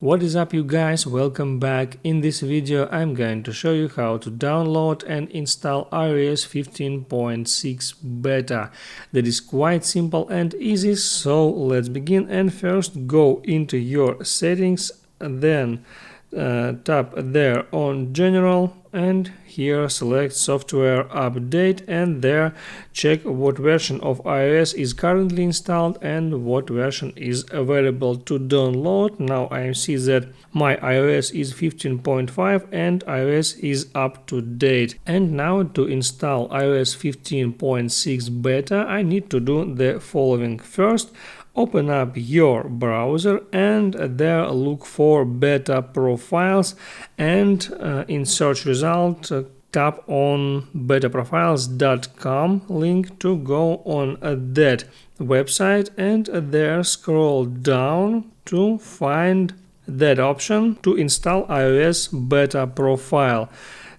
What is up, you guys? Welcome back. In this video I'm going to show you how to download and install iOS 15.6 beta. That is quite simple and easy, so let's begin. And first go into your settings, then tap there on general, and here select software update, and there check what version of iOS is currently installed and what version is available to download. Now I see that my iOS is 15.5 and iOS is up to date. And now to install iOS 15.6 beta I need to do the following. First, open up your browser and there look for beta profiles, and in search result tap on betaprofiles.com link to go on that website, and there scroll down to find that option to install iOS beta profile.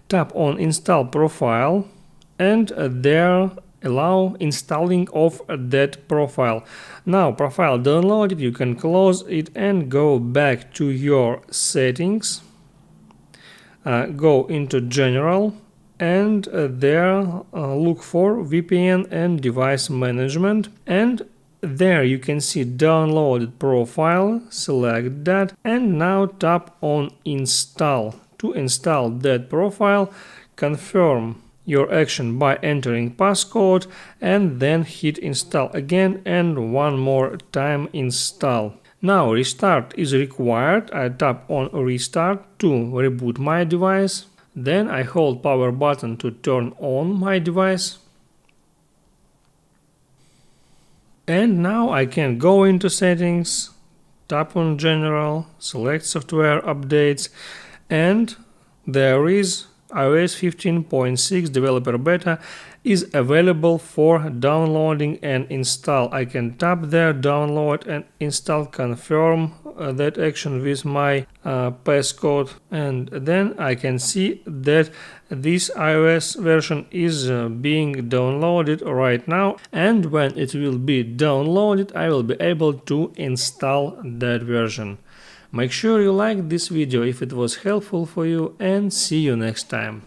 Tap on install profile and there allow installing of that profile. Now profile downloaded, you can close it and go back to your settings, go into general, and there look for VPN and device management, and there you can see downloaded profile, select that, and now tap on install. To install that profile, confirm your action by entering passcode and then hit install again, and one more time install. Now restart is required. I tap on restart to reboot my device. Then I hold power button to turn on my device. And now I can go into settings, tap on general, select software updates, and there is iOS 15.6 developer beta is available for downloading and install. I can tap there, download and install, confirm that action with my passcode, and then I can see that this iOS version is being downloaded right now, and when it will be downloaded I will be able to install that version. Make sure you like this video if it was helpful for you, and see you next time.